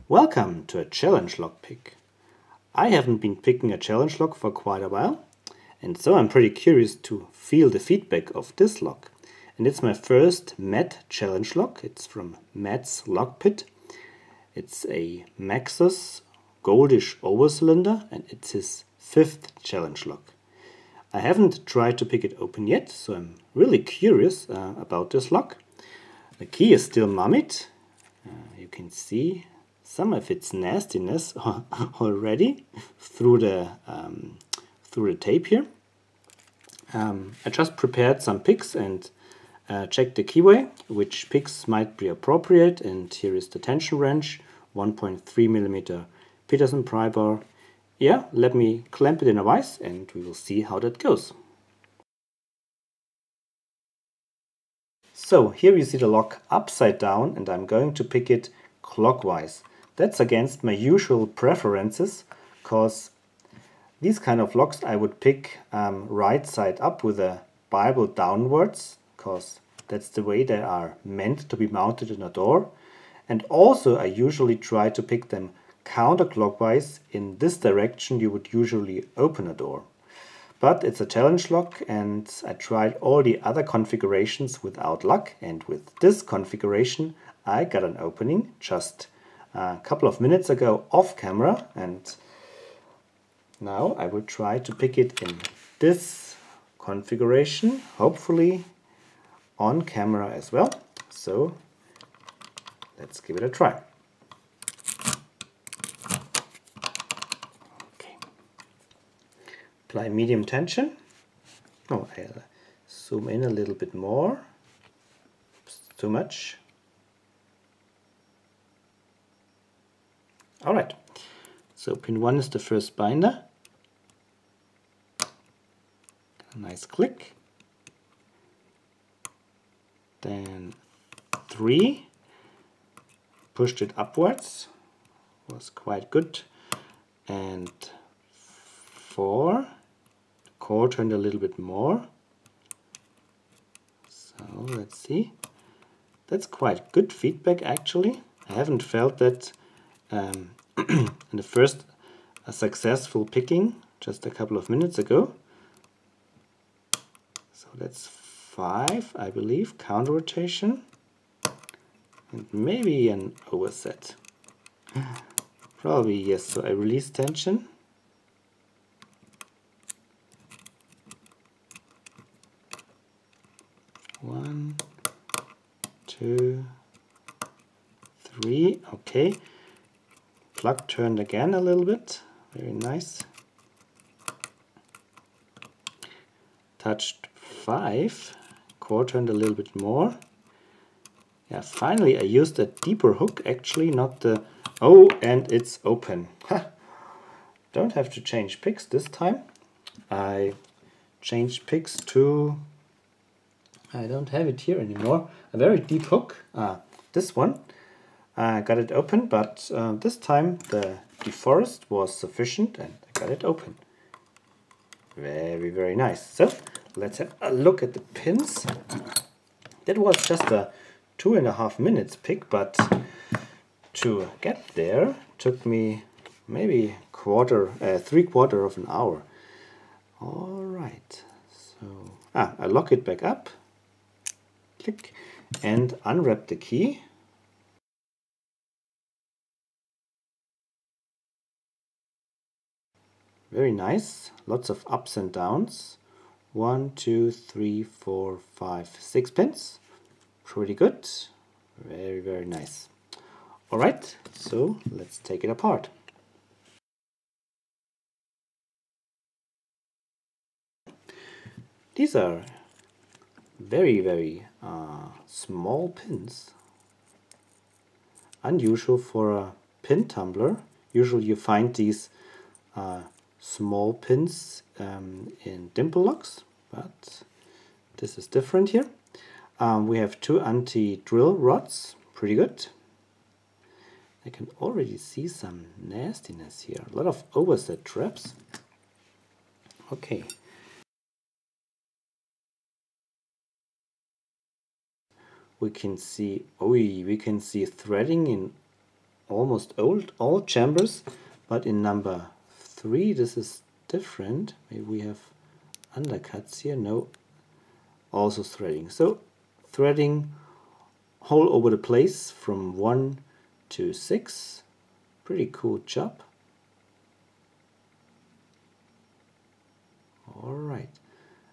Welcome to a challenge lock pick. I haven't been picking a challenge lock for quite a while, and so I'm pretty curious to feel the feedback of this lock. And it's my first matte challenge lock. It's from Matt's Lock Pit. It's a Maxus goldish overcylinder and it's his 5th challenge lock. I haven't tried to pick it open yet, so I'm really curious about this lock. The key is still mummied. You can see some of its nastiness already through the tape here. I just prepared some picks and checked the keyway, which picks might be appropriate, and here is the tension wrench, 1.3mm Peterson pry bar. Yeah, let me clamp it in a vise and we will see how that goes. So here you see the lock upside down and I'm going to pick it clockwise. That's against my usual preferences, because these kind of locks I would pick right side up with a Bible downwards, because that's the way they are meant to be mounted in a door. And also I usually try to pick them counterclockwise. In this direction you would usually open a door. But it's a challenge lock and I tried all the other configurations without luck, and with this configuration I got an opening just a couple of minutes ago off camera, and now I will try to pick it in this configuration, hopefully on camera as well. So let's give it a try. Okay. Apply medium tension. Oh, I'll zoom in a little bit more. Oops, too much. Alright, so pin 1 is the first binder. A nice click. Then 3, pushed it upwards, was quite good. And 4, the core turned a little bit more. So let's see. That's quite good feedback actually. I haven't felt that in the first successful picking just a couple of minutes ago. So that's 5, I believe, counter rotation, and maybe an overset. Probably yes. So I release tension. One, 2, 3. Okay. Plug turned again a little bit, very nice. Touched 5, core turned a little bit more. Yeah, finally I used a deeper hook actually, not the... Oh, and it's open. Don't have to change picks this time. I changed picks to... I don't have it here anymore. A very deep hook, this one. I got it open, but this time the deforest was sufficient and I got it open. Very, very nice. So let's have a look at the pins. That was just a 2.5 minutes pick, but to get there took me maybe 3/4 of an hour. All right, so I lock it back up, click, and unwrap the key. Very nice, lots of ups and downs. 1, 2, 3, 4, 5, 6 pins. Pretty good. Very, very nice. Alright, so let's take it apart. These are very, very small pins. Unusual for a pin tumbler. Usually you find these small pins in dimple locks, but this is different here. We have 2 anti-drill rods, pretty good. I can already see some nastiness here, a lot of overset traps. Okay. We can see threading in almost all chambers, but in number 3 this is different. Maybe we have undercuts here. No, also threading. So threading all over the place from 1 to 6. Pretty cool job. Alright,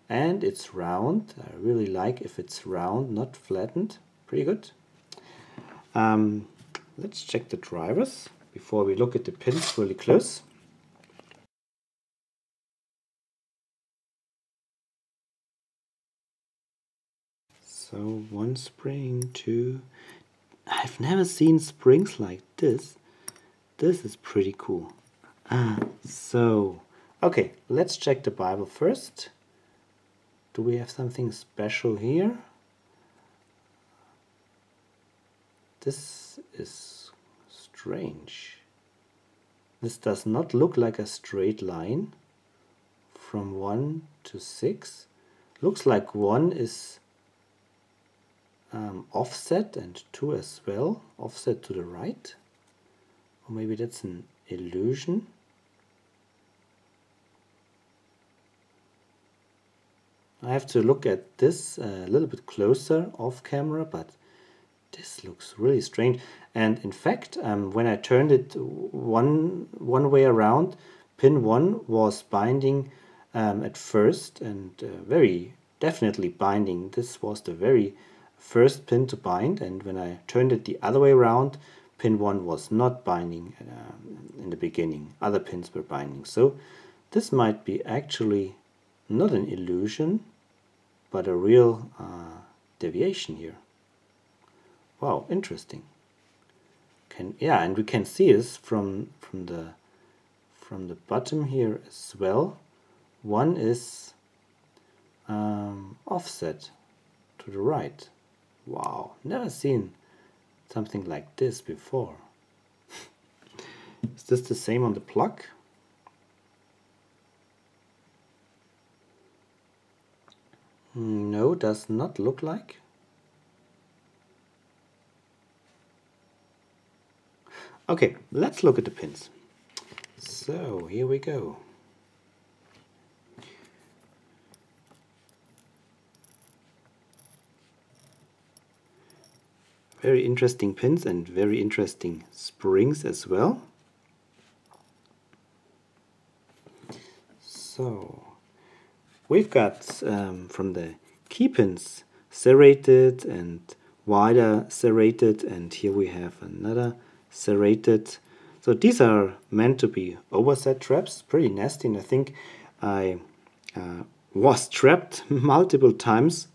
and it's round. I really like if it's round, not flattened. Pretty good. Let's check the drivers before we look at the pins really close. So 1 spring, 2. I've never seen springs like this. This is pretty cool. Okay, let's check the Bible first. Do we have something special here? This is strange. This does not look like a straight line from 1 to 6. Looks like 1 is offset and 2 as well, offset to the right. Or maybe that's an illusion. I have to look at this a little bit closer off camera, but this looks really strange. And in fact, when I turned it one way around, pin 1 was binding at first, and very definitely binding. This was the very first pin to bind, and when I turned it the other way around, pin 1 was not binding in the beginning. Other pins were binding. So this might be actually not an illusion, but a real deviation here. Wow, interesting. And we can see this from the bottom here as well. 1 is offset to the right. Wow, never seen something like this before. Is this the same on the plug? No, does not look like. Okay, let's look at the pins. So here we go. Very interesting pins and very interesting springs as well. So we've got from the key pins serrated and wider serrated, and here we have another serrated. So these are meant to be overset traps, pretty nasty, and I think I was trapped multiple times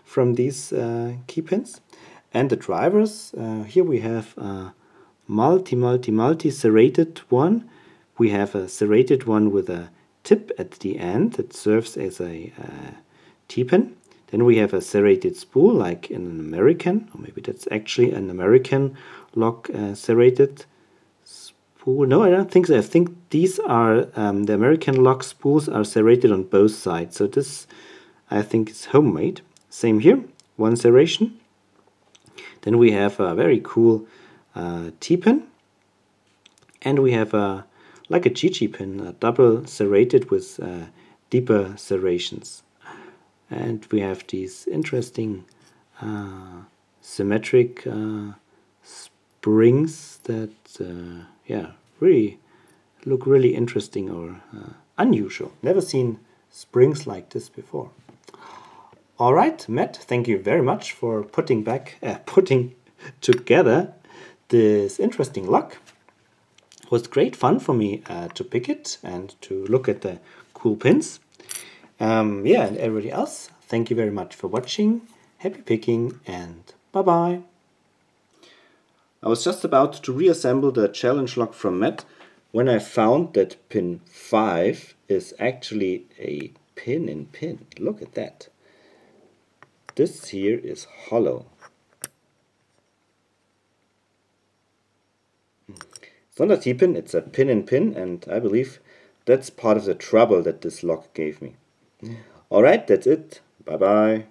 from these key pins. And the drivers, here we have a multi serrated one. We have a serrated one with a tip at the end that serves as a T-pin. Then we have a serrated spool like in an American, or maybe that's actually an American lock serrated spool. No, I don't think so. I think these are the American lock spools are serrated on both sides. So this, I think, is homemade. Same here, 1 serration. Then we have a very cool T-pin, and we have like a GG pin, a double serrated with deeper serrations. And we have these interesting symmetric springs that really look really interesting or unusual. Never seen springs like this before. Alright, Matt, thank you very much for putting together this interesting lock. It was great fun for me to pick it and to look at the cool pins. And everybody else, thank you very much for watching. Happy picking and bye-bye. I was just about to reassemble the challenge lock from Matt when I found that pin 5 is actually a pin in pin. Look at that. This here is hollow. It's not a T-pin, it's a pin in pin, and I believe that's part of the trouble that this lock gave me. Alright, that's it. Bye bye.